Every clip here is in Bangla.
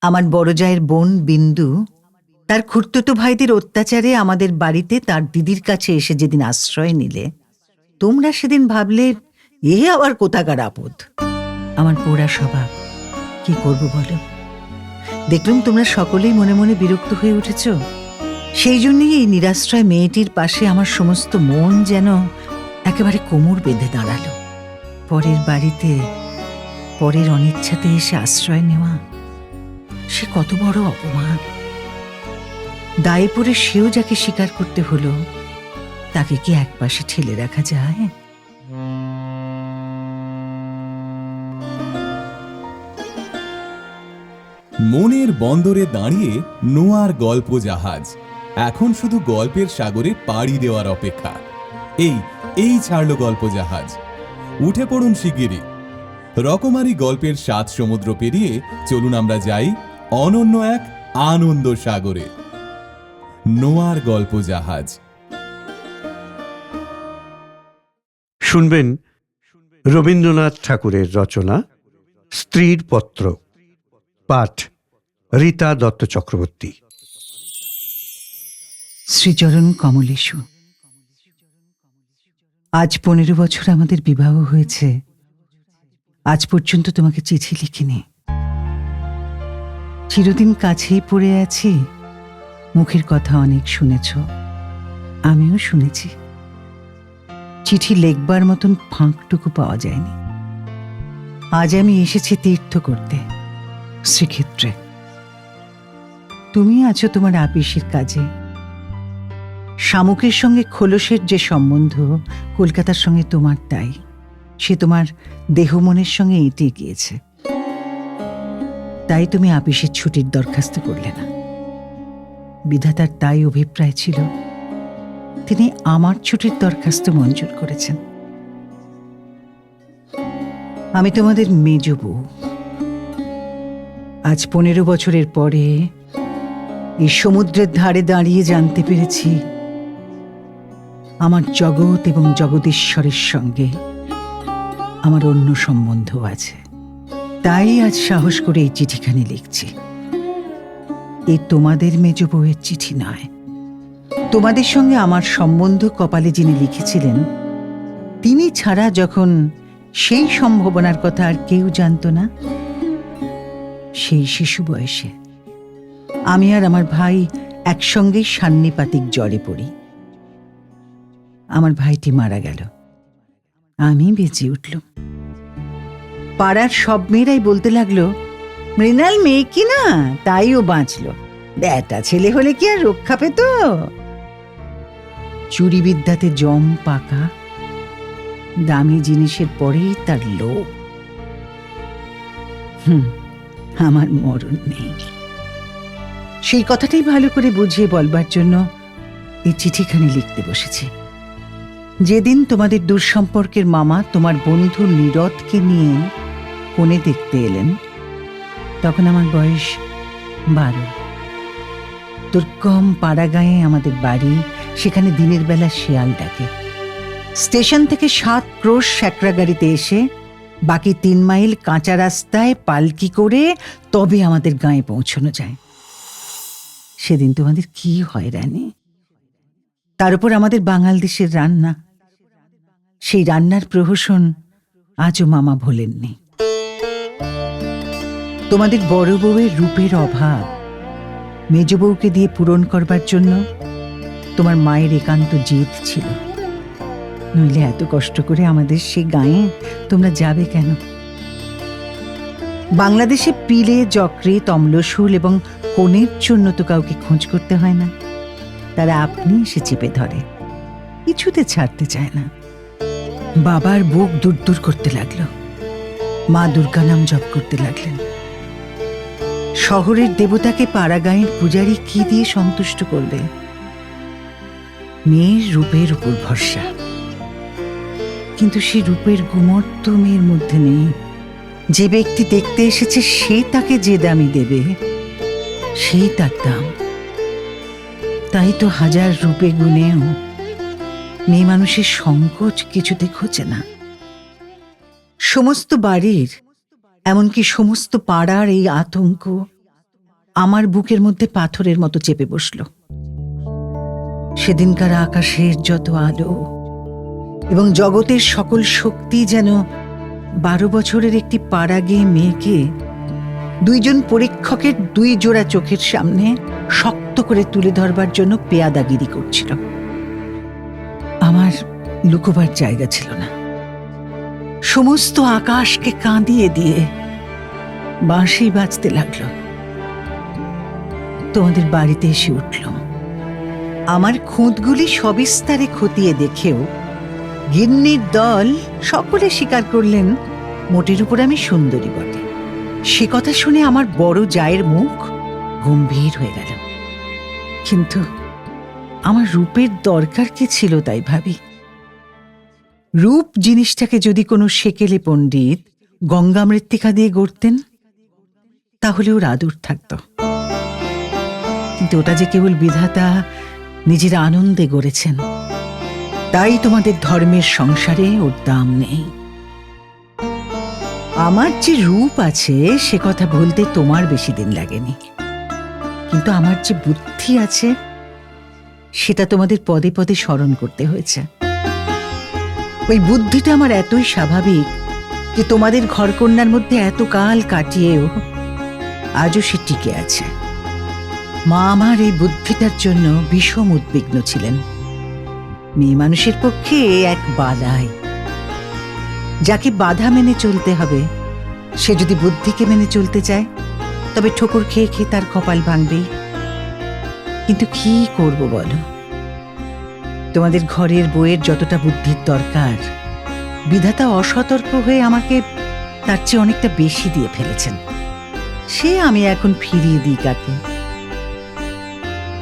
আমার বড় জায়ের বোন বিন্দু তার খুড়তুতো ভাইদের অত্যাচারে আমাদের বাড়িতে তার দিদির কাছে এসে যেদিন আশ্রয় নিলে, তোমরা সেদিন ভাবলে এ আবার কোথাকার আপদ। আমার পোড়া স্বভাব, কি করব বলো। দেখলাম তোমরা সকলেই মনে মনে বিরক্ত হয়ে উঠেছ। সেই জন্যই এই নিরাশ্রয় মেয়েটির পাশে আমার সমস্ত মন যেন একেবারে কোমর বেঁধে দাঁড়ালো। পরের বাড়িতে পরের অনিচ্ছাতে এসে আশ্রয় নেওয়া, সে কত বড় অপমান। দায়ে পড়ে সেও যাকে স্বীকার করতে হলো, তাকে কি একপাশে ঠেলে রাখা যায়? মনের বন্দরে দাঁড়িয়ে নোয়ার গল্প জাহাজ এখন শুধু গল্পের সাগরে পাড়ি দেওয়ার অপেক্ষা। এই ছাড়ল গল্প জাহাজ। উঠে পড়ুন শিগগিরই। রকমারি গল্পের 7 সমুদ্র পেরিয়ে চলুন আমরা যাই অনন্য এক আনন্দ সাগরে। নোয়ার গল্প জাহাজ। শুনবেন রবীন্দ্রনাথ ঠাকুরের রচনা স্ত্রীর পত্র, পাঠ রীতা দত্ত চক্রবর্তী। শ্রীচরণ কমলেশু, আজ 15 বছর আমাদের বিবাহ হয়েছে। আজ পর্যন্ত তোমাকে চিঠি লিখিনি। চিরদিন কাছেই পড়ে আছি। মুখের কথা অনেক শুনেছ, আমিও শুনেছি। চিঠি লেখবার মতন ফাঁকটুকু পাওয়া যায়নি। আজ আমি এসেছি তীর্থ করতে, শ্রীক্ষেত্রে। তুমি আছো তোমার আপিসের কাজে। শামুকের সঙ্গে খোলসের যে সম্বন্ধ, কলকাতার সঙ্গে তোমার তাই। সে তোমার দেহ মনের সঙ্গে এঁটে গিয়েছে। তাই তুমি আপিসের ছুটির দরখাস্ত করলে না। বিধাতার তাই অভিপ্রায় ছিল, তিনি আমার ছুটির দরখাস্ত মঞ্জুর করেছেন। আমি তোমাদের মেজ বউ। আজ 15 বছরের পরে এই সমুদ্রের ধারে দাঁড়িয়ে জানতে পেরেছি, আমার জগৎ এবং জগদীশ্বরের সঙ্গে আমার অন্য সম্বন্ধ আছে। তাই আজ সাহস করে এই চিঠিখানি লিখছি। এই তোমাদের মেজ বউয়ের চিঠি নয়। তোমাদের সঙ্গে আমার সম্বন্ধ কপালে যিনি লিখেছিলেন, তিনি ছাড়া যখন সেই সম্ভাবনার কথা আর কেউ জানত না, সেই শিশু বয়সে আমি আর আমার ভাই একসঙ্গেই সান্নিপাতিক জ্বরে পড়ি। আমার ভাইটি মারা গেল, আমি বেঁচে উঠলুম। পাড়ার সব মেয়েরাই বলতে লাগলো, মৃণাল মেয়ে কি না, তাই ও বাঁচল। বেটা ছেলে হলে কি আর রক্ষা পেত? চুরি বিদ্যাতে জম পাকা, দামি জিনিসের পরেই তার লোভ। আমার মরণ নেই। সেই কথাটাই ভালো করে বুঝিয়ে বলবার জন্য এই চিঠিখানি লিখতে বসেছি। যেদিন তোমাদের দূরসম্পর্কের মামা তোমার বন্ধু নীরদকে নিয়ে কোণে দেখতে এলেন, তখন আমার বয়স 12। দুর্গম পাড়াগাঁয়ে আমাদের বাড়ি, সেখানে দিনের বেলা শিয়াল ডাকে। স্টেশন থেকে 7 ক্রোশ স্যাকরা গাড়িতে এসে বাকি 3 মাইল কাঁচা রাস্তায় পালকি করে তবে আমাদের গাঁয়ে পৌঁছানো যায়। সেদিন তোমাদের কি হয়রানি! তার উপর আমাদের বাঙাল দেশের রান্না। সেই রান্নার প্রহসন আজও মামা ভোলেননি। তোমাদের বড় বউয়ের রূপের অভাব মেজ বউকে দিয়ে পূরণ করবার জন্য তোমার মায়ের একান্ত জেদ ছিল। নইলে এত কষ্ট করে আমাদের সেই গাঁয়ে তোমরা যাবে কেন? বাংলাদেশে পিলে, যকৃৎ, অম্লশূল এবং কোণের জন্য তো কাউকে খোঁজ করতে হয় না। তারা আপনি এসে চেপে ধরে, কিছুতে ছাড়তে চায় না। বাবার বুক দূর দূর করতে লাগলো। মা দুর্গা নাম জপ করতে লাগলেন। শহরের দেবতাকে পাড়াগাঁয়ের পূজারী কি দিয়ে সন্তুষ্ট করবে? মেয়ের রূপের উপর ভরসা, কিন্তু সে রূপের গুমর তো মেয়ের মধ্যে নেই। যে ব্যক্তি দেখতে এসেছে সে তাকে যে দামই দেবে, সেই তার দাম। তাই তো হাজার রূপে গুণেও মেয়ে মানুষের সংকোচ কিছুতে ঘোচে না। সমস্ত বাড়ির, এমনকি সমস্ত পাড়ার এই আতঙ্ক আমার বুকের মধ্যে পাথরের মতো চেপে বসল। সেদিনকার আকাশের যত আলো এবং জগতের সকল শক্তি যেন 12 বছরের একটি পাড়াগে মেয়েকে দুইজন পরীক্ষকের 2 জোড়া চোখের সামনে শক্ত করে তুলে ধরবার জন্য পেয়াদাগিরি করছিল। আমার লুকোবার জায়গা ছিল না। সমস্ত আকাশকে কাঁদিয়ে দিয়ে বাঁশি বাজতে লাগলো। তোমাদের বাড়িতে এসে উঠলাম। আমার খুঁতগুলি সবিস্তারে খতিয়ে দেখেও গিন্নির দল সকলে স্বীকার করলেন মোটের উপর আমি সুন্দরী বটে। সে কথা শুনে আমার বড় জায়ের মুখ গম্ভীর হয়ে গেল। কিন্তু আমার রূপের দরকার কি ছিল তাই ভাবি। রূপ জিনিসটাকে যদি কোনো সেকেলে পণ্ডিত গঙ্গা মৃত্তিকা দিয়ে গড়তেন তাহলে ওর আদর থাকত, কিন্তু ওটা যে কেবল বিধাতা নিজের আনন্দে গড়েছেন, তাই তোমাদের ধর্মের সংসারে ওর দাম নেই। আমার যে রূপ আছে সে কথা বলতে তোমার বেশি দিন লাগেনি, কিন্তু আমার যে বুদ্ধি আছে সেটা তোমাদের পদে পদে স্মরণ করতে হয়েছে। ওই বুদ্ধিটা আমার এতই স্বাভাবিক যে তোমাদের ঘরকন্যার মধ্যে এত কাল কাটিয়েও আজও সে টিকে আছে। মা আমার এই বুদ্ধিটার জন্য ভীষণ উদ্বিগ্ন ছিলেন। মেয়ে মানুষের পক্ষে এক বালাই। যাকে বাধা মেনে চলতে হবে সে যদি বুদ্ধিকে মেনে চলতে চায় তবে ঠোকর খেয়ে খেয়ে তার কপাল ভাঙবেই। কিন্তু কি করব বলো, তোমাদের ঘরের বউয়ের যতটা বুদ্ধির দরকার বিধাতা অসতর্ক হয়ে আমাকে তার চেয়ে অনেকটা বেশি দিয়ে ফেলেছেন। সে আমি এখন ফিরিয়ে দিই কাকে?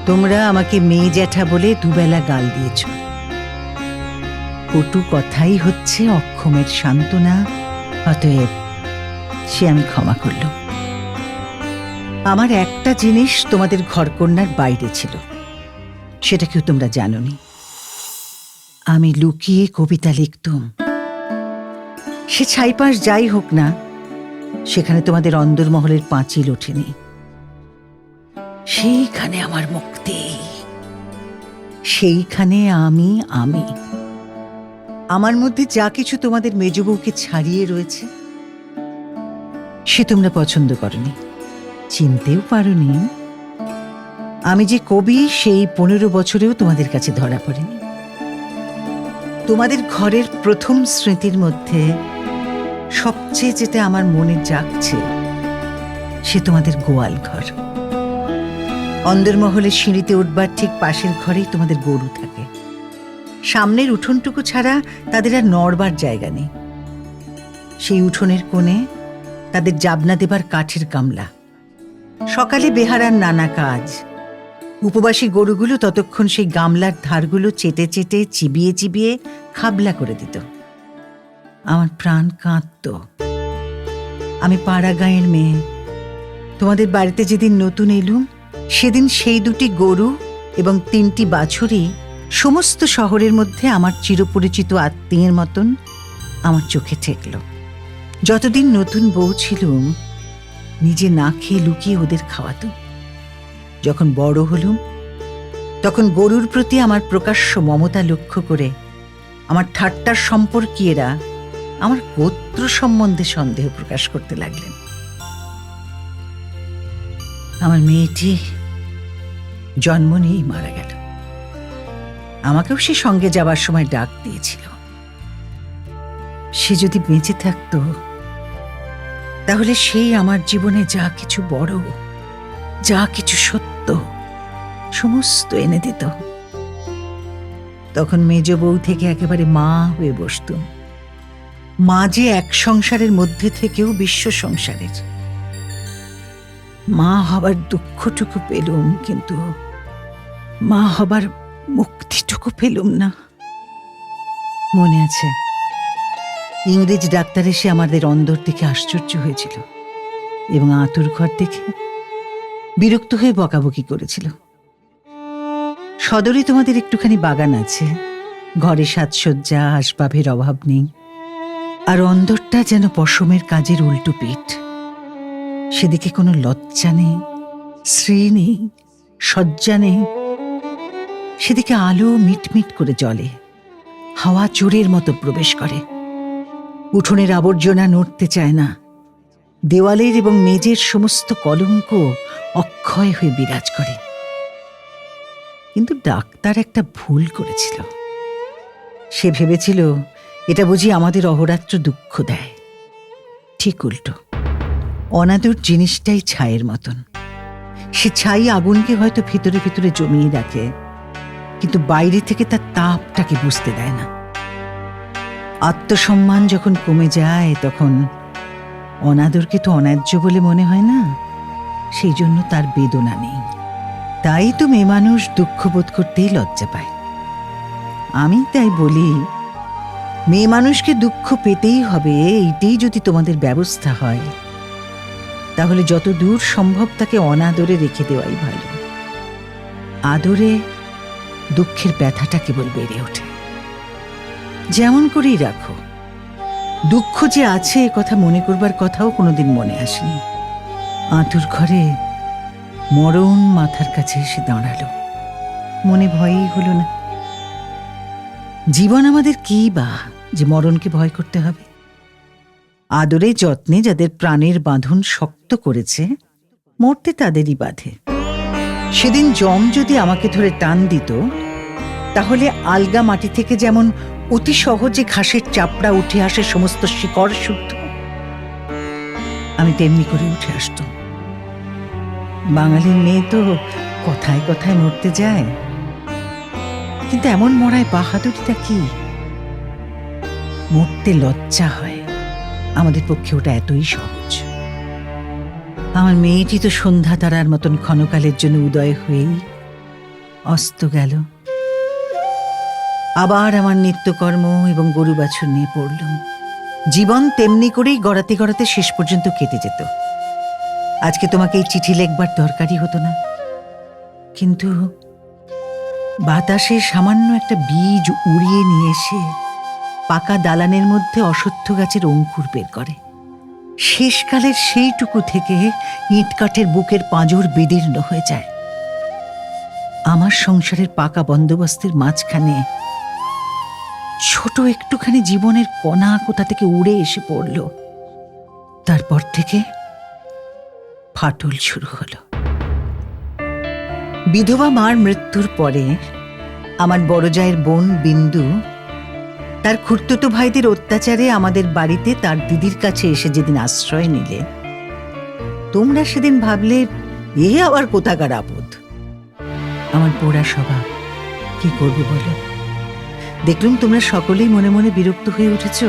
তোমরা আমাকে মেয়ে জ্যাঠা বলে দুবেলা গাল দিয়েছ। কটু কথাই হচ্ছে অক্ষমের সান্ত্বনা, অতএব সে আমি ক্ষমা করল। আমার একটা জিনিস তোমাদের ঘরকন্যার বাইরে ছিল, সেটা কেউ তোমরা জানোনি। আমি লুকিয়ে কবিতা লিখতুম। সে ছাইপাশ যাই হোক না, সেখানে তোমাদের অন্দরমহলের পাঁচিল ওঠেনি। সেইখানে আমার মুক্তি, সেইখানে আমি আমি। আমার মধ্যে যা কিছু তোমাদের মেজবউকে ছাড়িয়ে রয়েছে সে তোমরা পছন্দ করনি, চিনতেও পারোনি। আমি যে কবি সেই 15 বছরেও তোমাদের কাছে ধরা পড়েনি। তোমাদের ঘরের প্রথম স্মৃতির মধ্যে সবচেয়ে যেটা আমার মনে জাগছে সে তোমাদের গোয়াল ঘর। অন্দরমহলে সিঁড়িতে উঠবার ঠিক পাশের ঘরেই তোমাদের গরু থাকে। সামনের উঠোনটুকু ছাড়া তাদের আর নড়বার জায়গা নেই। সেই উঠোনের কোণে তাদের জাবনা দেবার কাঠের গামলা। সকালে বেহারার নানা কাজ। উপবাসী গরুগুলো ততক্ষণ সেই গামলার ধারগুলো চেটে চেটে চিবিয়ে চিবিয়ে খাবলা করে দিত। আমার প্রাণ কাঁদত। আমি পাড়া গাঁয়ের মেয়ে। তোমাদের বাড়িতে যেদিন নতুন এলুম সেদিন সেই 2টি গরু এবং 3টি বাছুরই সমস্ত শহরের মধ্যে আমার চিরপরিচিত আত্মীয়ের মতন আমার চোখে ঠেকল। যতদিন নতুন বউ ছিলুম নিজে না খেয়ে লুকিয়ে ওদের খাওয়াতো। যখন বড় হলুম তখন গরুর প্রতি আমার প্রকাশ্য মমতা লক্ষ্য করে আমার ঠাট্টার সম্পর্কীয়রা আমার গোত্র সম্বন্ধে সন্দেহ প্রকাশ করতে লাগলেন। আমার মেয়েটি জন্ম নিয়েই মারা গেল। আমাকেও সে সঙ্গে যাবার সময় ডাক দিয়েছিল। সে যদি বেঁচে থাকতো তাহলে সেই আমার জীবনে যা কিছু বড়, যা কিছু সত্য সমস্ত এনে দিত। তখন মেজ বউ থেকে একেবারে মা হয়ে বসতুম। মা যে এক সংসারের মধ্যে থেকেও বিশ্ব সংসারের। মা হবার দুঃখটুকু পেলুম, কিন্তু মা হবার মুক্তিটুকু পেলুম না। মনে আছে ইংরেজ ডাক্তার এসে আমাদের অন্দর দেখে আশ্চর্য হয়েছিল এবং আঁতুর ঘর দেখে বিরক্ত হয়ে বকাবকি করেছিল। সদরে তোমাদের একটুখানি বাগান আছে, ঘরে সাজসজ্জা আসবাবের অভাব নেই, আর অন্দরটা যেন পশমের কাজের উল্টো পিঠ। সেদিকে কোনো লজ্জা নেই, শ্রী নেই, শয্যা নেই। সেদিকে আলো মিটমিট করে জ্বলে, হাওয়া চোরের মতো প্রবেশ করে। উঠোনের আবর্জনা নড়তে চায় না, দেওয়ালের এবং মেঝের সমস্ত কলঙ্ক অক্ষয় হয়ে বিরাজ করে। কিন্তু ডাক্তার একটা ভুল করেছিল। সে ভেবেছিল এটা বুঝি আমাদের অহরাত্র দুঃখ দেয়। ঠিক উল্টো, অনাদর জিনিসটাই ছাইয়ের মতন। সে ছাই আগুনকে হয়তো ভিতরে ভিতরে জমিয়ে রাখে, কিন্তু বাইরে থেকে তার তাপটাকে বুঝতে দেয় না। আত্মসম্মান যখন কমে যায় তখন অনাদরকে তো অন্যায্য বলে মনে হয় না, সেই জন্য তার বেদনা নেই। তাই তো মেয়ে মানুষ দুঃখ বোধ করতেই লজ্জা পায়। আমি তাই বলি, মেয়ে মানুষকে দুঃখ পেতেই হবে, এইটাই যদি তোমাদের ব্যবস্থা হয়, তাহলে যত দূর সম্ভব তাকে অনাদরে রেখে দেওয়াই ভালো। আদরে দুঃখের ব্যথাটা কেবল বেড়ে ওঠে। যেমন করেই রাখো, দুঃখ যে আছে এ কথা মনে করবার কথাও কোনোদিন মনে আসেনি। আঁতুর ঘরে মরণ মাথার কাছে এসে দাঁড়ালো, মনে ভয়ই হলো না। জীবন আমাদের কি বা যে মরণকে ভয় করতে হবে? আদরে যত্নে যাদের প্রাণের বাঁধন শক্ত করেছে, মরতে তাদেরই বাধে। সেদিন যম যদি আমাকে ধরে টান দিত, তাহলে আলগা মাটি থেকে যেমন অতি সহজে ঘাসের চাপড়া উঠে আসে সমস্ত শিকড় শুদ্ধ, আমি তেমনি করে উঠে আসতাম। বাঙালির মেয়ে তো কথায় কথায় মরতে যায়, কিন্তু এমন মরায় বাহাদুরিটা কি? মরতে লজ্জা হয়, আমাদের পক্ষে ওটা এতই সহজ। আমার মেয়েটি তো সন্ধ্যা তারার মতন ক্ষণকালের জন্য উদয় হয়েই অস্ত গেল। আবার আমার নিত্যকর্ম এবং গরু বাছুর নিয়ে পড়লাম। জীবন তেমনি করেই গড়াতে গড়াতে শেষ পর্যন্ত কেটে যেত। আজকে তোমাকে এই চিঠি লেখবার দরকারই হতো না, কিন্তু বাতাসে সামান্য একটা বীজ উড়িয়ে নিয়ে এসে পাকা দালানের মধ্যে অশ্বত্থ গাছের অঙ্কুর বের করে। শেষকালের সেইটুকু থেকে ইট কাঠের বুকের পাঁজর বিদীর্ণ হয়ে যায়। আমার সংসারের পাকা বন্দোবস্তের মাঝখানে ছোট একটুখানি জীবনের কণা কোথা থেকে উড়ে এসে পড়ল। তারপর থেকে ফাটল শুরু হলো। বিধবা মার মৃত্যুর পরে আমার বড় জায়ের বোন বিন্দু তার খুড়তুতো ভাইদের অত্যাচারে আমাদের বাড়িতে তার দিদির কাছে এসে যেদিন আশ্রয় নিলে, তোমরা সেদিন ভাবলে এ আবার কোথাকার আপদ। আমার পোড়া স্বভাব, কি করব বলো? দেখলুম তোমরা সকলেই মনে মনে বিরক্ত হয়ে উঠেছ।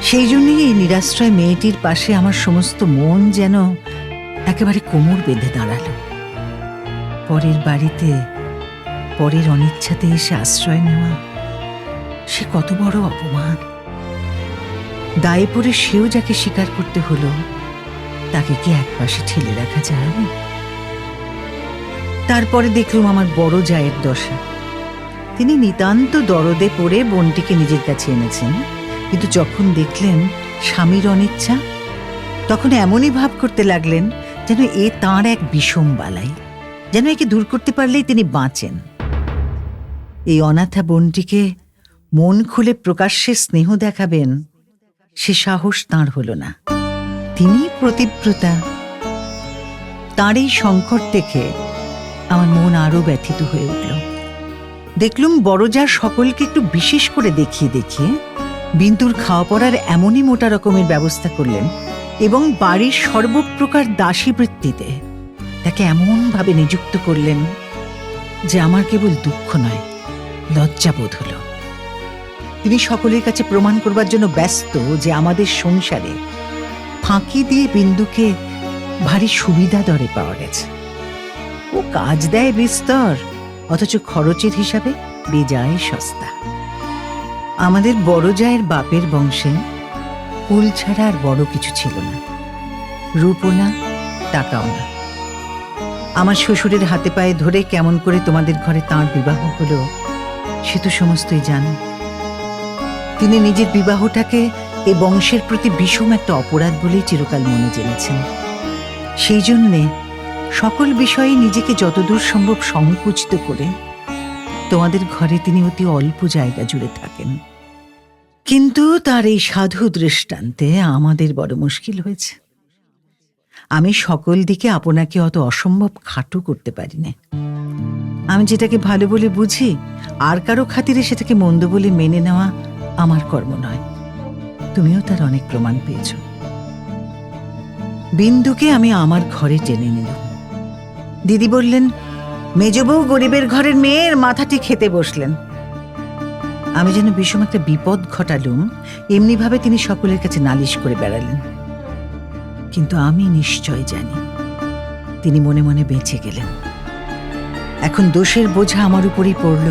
সেই জন্যই এই নিরাশ্রয় মেয়েটির পাশে আমার সমস্ত মন যেন একেবারে কোমর বেঁধে দাঁড়ালো। পরের বাড়িতে পরের অনিচ্ছাতে এসে আশ্রয় নেওয়া, সে কত বড় অপমান। দায়ে পড়ে সেও যাকে স্বীকার করতে হলো, তাকে কি একপাশে ঠেলে রাখা যায়? তারপরে দেখলুম আমার বড় জায়ের দশা। তিনি নিতান্ত দরদে পড়ে বোনটিকে নিজের কাছে এনেছেন, কিন্তু যখন দেখলেন স্বামীর অনিচ্ছা, তখন এমনই ভাব করতে লাগলেন যেন এ তাঁর এক বিষম বালাই, যেন একে দূর করতে পারলেই তিনি বাঁচেন। এই অনাথা বোনটিকে মন খুলে প্রকাশ্যে স্নেহ দেখাবেন, সে সাহস তাঁর হলো না। তিনি প্রতিব্রতা। তাঁর এই সংকট দেখে আমার মন আরো ব্যথিত হয়ে উঠল। দেখলুম বড় যা সকলকে একটু বিশেষ করে দেখিয়ে দেখিয়ে বিন্দুর খাওয়া পড়ার এমনই মোটা রকমের ব্যবস্থা করলেন, এবং বাড়ির সর্বপ্রকার দাসী বৃত্তিতে তাকে এমন ভাবে নিযুক্ত করলেন যে আমার কেবল দুঃখ নয়, লজ্জা বোধ হলো। তিনি সকলের কাছে প্রমাণ করবার জন্য ব্যস্ত যে আমাদের সংসারে ফাঁকি দিয়ে বিন্দুকে ভারী সুবিধা দরে পাওয়া গেছে। ও কাজ দেয় বিস্তর, অথচ খরচের হিসাবে বেজায় সস্তা। আমাদের বড় জায়ের বাপের বংশে কুল ছাড়া আর বড় কিছু ছিল না, রূপও না, টাকাও না। আমার শ্বশুরের হাতে পায়ে ধরে কেমন করে তোমাদের ঘরে তাঁর বিবাহ হলো সে তো সমস্তই জানো। তিনি নিজের বিবাহটাকে এ বংশের প্রতি বিষম একটা অপরাধ বলেই চিরকাল মনে জেনেছেন। সেই জন্যে সকল বিষয়ে নিজেকে যতদূর সম্ভব সংকুচিত করে তোমাদের ঘরে তিনি অতি অল্প জায়গা জুড়ে থাকেন। কিন্তু তার এই সাধু দৃষ্টান্তে আমাদের বড় মুশকিল হয়েছে। আমি সকল দিকে আপনাকে অত অসম্ভব খাটো করতে পারি না। আমি যেটাকে ভালো বলে বুঝি আর কারো খাতিরে সেটাকে মন্দ বলে মেনে নেওয়া আমার কর্ম নয়। তুমিও তার অনেক প্রমাণ পেয়েছ। বিন্দুকে আমি আমার ঘরে টেনে নিলাম। দিদি বললেন, মেজবউ গরিবের ঘরের মেয়ের মাথাটি খেতে বসলেন। আমি যেন বিষম একটা বিপদ ঘটালুম এমনি ভাবে তিনি সকলের কাছে নালিশ করে বেড়ালেন। কিন্তু আমি নিশ্চয় জানি তিনি মনে মনে বেঁচে গেলেন। এখন দোষের বোঝা আমার উপরই পড়ল।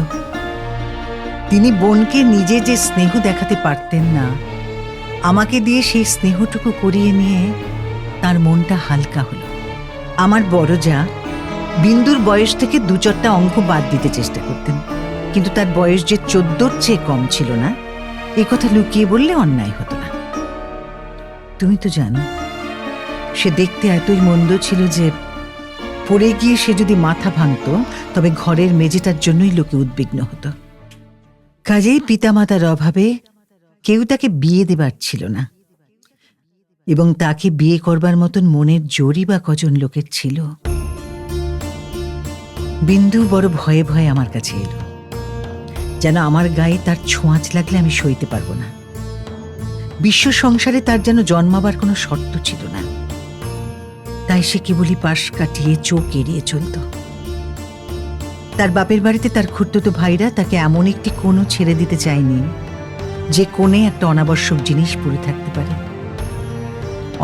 তিনি বোনকে নিজে যে স্নেহ দেখাতে পারতেন না, আমাকে দিয়ে সেই স্নেহটুকু করিয়ে নিয়ে তার মনটা হালকা হলো। আমার বড় যা বিন্দুর বয়স থেকে 2-4টা অঙ্ক বাদ দিতে চেষ্টা করতেন, কিন্তু তার বয়স যে 14-র চেয়ে কম ছিল না, এ কথা লুকিয়ে বললে অন্যায় হতো না। তুমি তো জানো সে দেখতে এতই মন্দ ছিল যে পড়ে গিয়ে সে যদি মাথা ভাঙত তবে ঘরের মেঝেটার জন্যই লোকে উদ্বিগ্ন হতো। কাজেই পিতামাতার অভাবে কেউ তাকে বিয়ে দেবার ছিল না, এবং তাকে বিয়ে করবার মতন মনের জোরই বা কজন লোকের ছিল। বিন্দু বড় ভয়ে ভয়ে আমার কাছে এলো, যেন আমার গায়ে তার ছোঁয়াচ লাগলে আমি সইতে পারবো না। বিশ্ব সংসারে তার যেন জন্মাবার কোনো শর্ত ছিল না, তাই সে কেবলই পাশ কাটিয়ে চোখ এড়িয়ে চলত। তার বাপের বাড়িতে তার খুড়তুতো ভাইরা তাকে এমন একটি কোণও ছেড়ে দিতে চায়নি যে কোণে একটা অনাবশ্যক জিনিস পড়ে থাকতে পারে।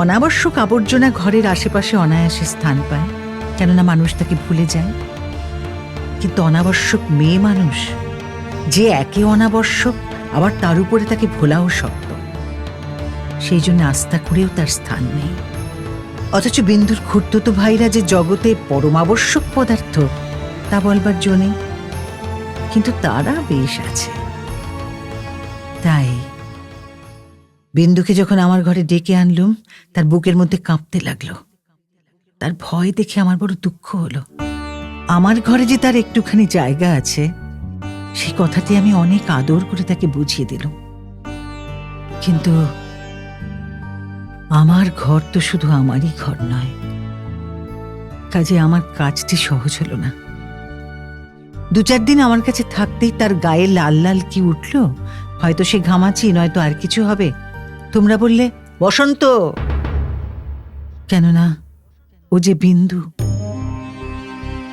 অনাবশ্যক আবর্জনা ঘরের আশেপাশে অনায়াসে স্থান পায়, কেননা মানুষ তাকে ভুলে যায়। কিন্তু অনাবশ্যক মেয়ে মানুষ যে একে অনাবশ্যক, আবার তার উপরে তাকে ভোলাও শক্ত, সেই জন্য আস্থা করেও তার স্থান নেই। অথচ বিন্দুর খুড়তুতো ভাইরা যে জগতে পরমাবশ্যক পদার্থ তা বলবার জো নেই, কিন্তু তারা বেশ আছে। তাই বিন্দুকে যখন আমার ঘরে ডেকে আনলুম, তার বুকের মধ্যে কাঁপতে লাগলো। তার ভয় দেখে আমার বড় দুঃখ হলো। আমার ঘরে যে তার একটুখানি জায়গা আছে, সেই কথাটি আমি অনেক আদর করে তাকে বুঝিয়ে দিলাম। কিন্তু আমার ঘর তো শুধু আমারই ঘর নয়, কাজে আমার কাজটি সহজ হলো না। 2-4 দিন আমার কাছে থাকতেই তার গায়ে লাল লাল কি উঠল, হয়তো সে ঘামাচি, নয়তো আর কিছু হবে। তোমরা বললে, বসন্ত, কেননা ও যে বিন্দু।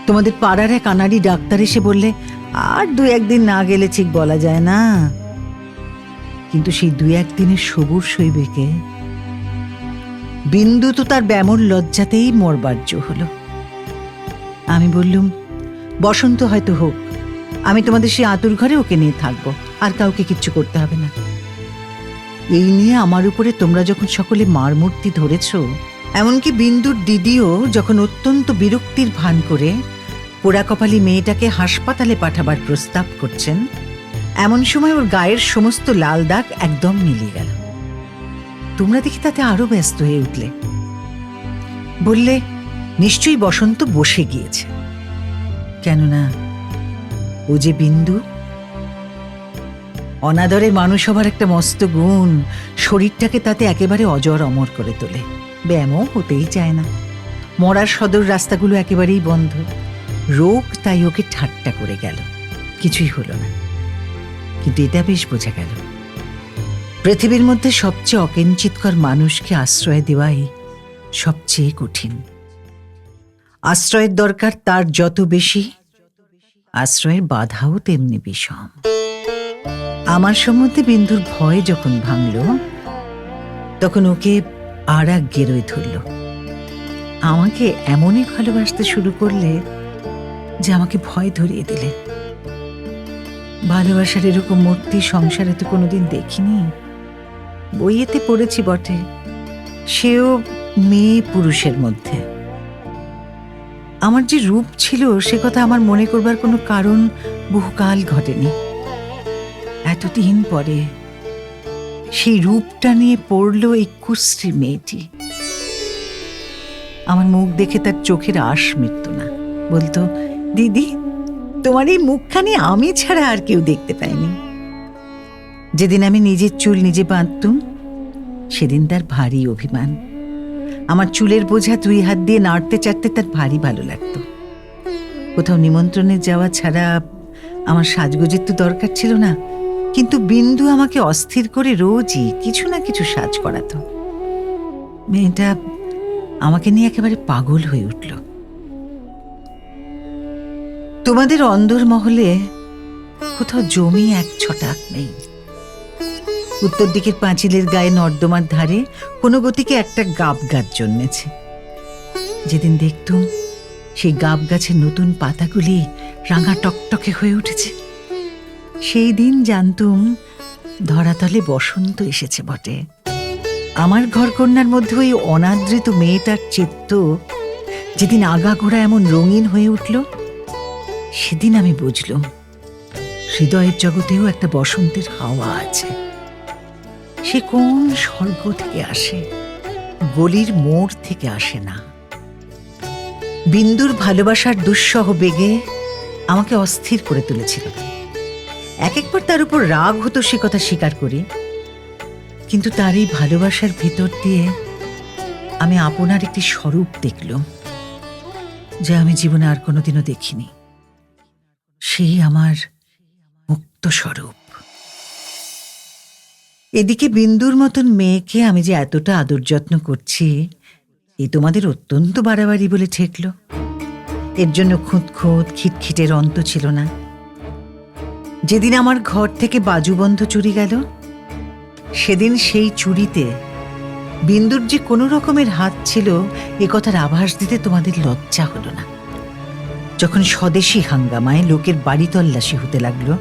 তোমাদের পাড়ার এক আনাড়ি ডাক্তার এসে বললে, আর 2-1 দিন না গেলে ঠিক বলা যায় না। কিন্তু সেই 2-1 দিনের সবুর সইবে কে? বিন্দু তো তার ব্যামোর লজ্জাতেই মরবার্য হলো। আমি বললুম, বসন্ত হয়তো হোক, আমি তোমাদের সেই আতুর ঘরে ওকে নিয়ে থাকবো, আর কাউকে কিচ্ছু করতে হবে না। এই নিয়ে আমার উপরে তোমরা যখন সকলে মার মূর্তি ধরেছ, এমনকি বিন্দুর দিদিও যখন অত্যন্ত বিরক্তির ভান করে পোড়া কপালি মেয়েটাকে হাসপাতালে পাঠাবার প্রস্তাব করছেন, এমন সময় ওর গায়ের সমস্ত লাল দাগ একদম মিলিয়ে গেল। তোমরা দেখি তাতে আরো ব্যস্ত হয়ে উঠলে। বললে, নিশ্চয়ই বসন্ত বসে গিয়েছে, কেননা ও যে বিন্দু। অনাদরে মানুষ হবার একটা মস্ত গুণ শরীরটাকে তাতে একেবারে অজর অমর করে তোলে। ব্যায়ামও হতেই চায় না, মরার সদর রাস্তাগুলো একেবারেই বন্ধ। রোগ তাই ওকে ঠাট্টা করে গেল, কিছুই হলো না। কিন্তু এটা বেশ বোঝা গেল, পৃথিবীর মধ্যে সবচেয়ে অকিঞ্চিতকর মানুষকে আশ্রয় দেওয়াই সবচেয়ে কঠিন। আশ্রয়ের দরকার তার যত বেশি, আশ্রয়ের বাধাও তেমনি বিষম। আমার সম্বন্ধে বিন্দুর ভয় যখন ভাঙল, তখন ওকে আর এক গেরোয় ধরল। আমাকে এমনই ভালোবাসতে শুরু করলে যে আমাকে ভয় ধরিয়ে দিলে। ভালোবাসার এরকম মূর্তি সংসারে তো কোনোদিন দেখিনি। বইয়েতে পড়েছি বটে, সেও মেয়ে পুরুষের মধ্যে। আমার যে রূপ ছিল সে কথা আমার মনে করবার কোনো কারণ বহুকাল ঘটেনি। এতদিন পরে সেই রূপটা নিয়ে পড়ল এই কুশ্রী মেয়েটি। আমার মুখ দেখে তার চোখের আশ মিটত না। বলতো, দিদি, তোমার এই মুখখানি আমি ছাড়া আর কেউ দেখতে পায়নি। যেদিন আমি নিজের চুল নিজে বাঁধতুম, সেদিন তার ভারী অভিমান। আমার চুলের বোঝা 2 হাত দিয়ে নাড়তে চাড়তে তার ভারী ভালো লাগতো। কোথাও নিমন্ত্রণে যাওয়া ছাড়া আমার সাজগোজের তো দরকার ছিল না, কিন্তু বিন্দু আমাকে অস্থির করে রোজই কিছু না কিছু সাজ করাতো। মেয়েটা আমাকে নিয়ে একেবারে পাগল হয়ে উঠল। তোমাদের অন্দর মহলে কোথাও জমি 1 ছটাক নেই। উত্তর দিকের পাঁচিলের গায়ে নর্দমার ধারে কোনো গতিকে একটা গাব গাছ জন্মেছে। যেদিন দেখতুম সেই গাব গাছের নতুন পাতাগুলি রাঙা টকটকে হয়ে উঠেছে, সেই দিন জানতুম ধরাতলে বসন্ত এসেছে বটে। আমার ঘরকন্যার মধ্যে ওই অনাদৃত মেয়েটার চিত্ত যেদিন আগাগোড়া এমন রঙিন হয়ে উঠল, সেদিন আমি বুঝলুম হৃদয়ের জগতেও একটা বসন্তের হাওয়া আছে। সে কোন স্বর্গ থেকে আসে, গলির মোড় থেকে আসে না। বিন্দুর ভালোবাসার দুঃসহ বেগে আমাকে অস্থির করে তুলেছিল। একবার তার উপর রাগ হতো, সে কথা স্বীকার করি, কিন্তু তার এই ভালোবাসার ভিতর দিয়ে আমি আপনার একটি স্বরূপ দেখলাম, যা আমি জীবনে আর কোনোদিনও দেখিনি। সেই আমার মুক্ত স্বরূপ। এদিকে বিন্দুর মতন মেয়েকে আমি যে এতটা আদর যত্ন করছি, এই তোমাদের অত্যন্ত বাড়াবাড়ি বলে ঠেকল। এর জন্য খুঁত খিটখিটের অন্ত ছিল না। যেদিন আমার ঘর থেকে বাজুবন্ধ চুরি গেল, সেদিন সেই চুরিতে বিন্দুর যে কোনো রকমের হাত ছিল এ কথার আভাস দিতে তোমাদের লজ্জা হলো না। যখন স্বদেশী হাঙ্গামায় লোকের বাড়ি তল্লাশি হতে লাগলো,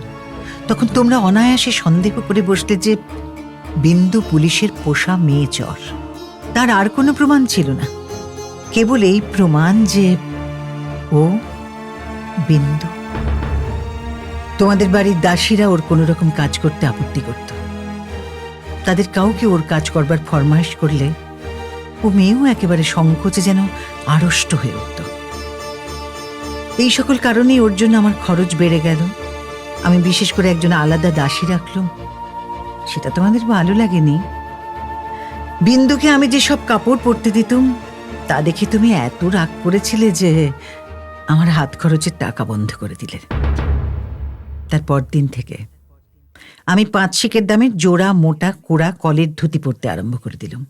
তখন তোমরা অনায়াসে সন্দেহ করে বসলে যে বিন্দু পুলিশের পোষা মেয়ে চর। তার আর কোনো প্রমাণ ছিল না, কেবল এই প্রমাণ যে ও বিন্দু। তোমাদের বাড়ির দাসীরা ওর কোনো রকম কাজ করতে আপত্তি করত। তাদের কাউকে ওর কাজ করবার ফরমাইশ করলে ও মেয়েও একেবারে সংকোচে যেন আড়ষ্ট হয়ে উঠত। এই সকল কারণেই ওর জন্য আমার খরচ বেড়ে গেল। আমি বিশেষ করে একজন আলাদা দাসী রাখলাম। সেটা তোমাদের ভালো লাগেনি। বিন্দুকে আমি যে সব কাপড় পরতে দিতুম, তা দেখে তুমি এত রাগ করেছিলে যে আমার হাত খরচের টাকা বন্ধ করে দিলে। তারপর দিন থেকে আমি 5 শিকের দামের জোড়া মোটা কোড়া কলের ধুতি পরতে আরম্ভ করে দিলাম।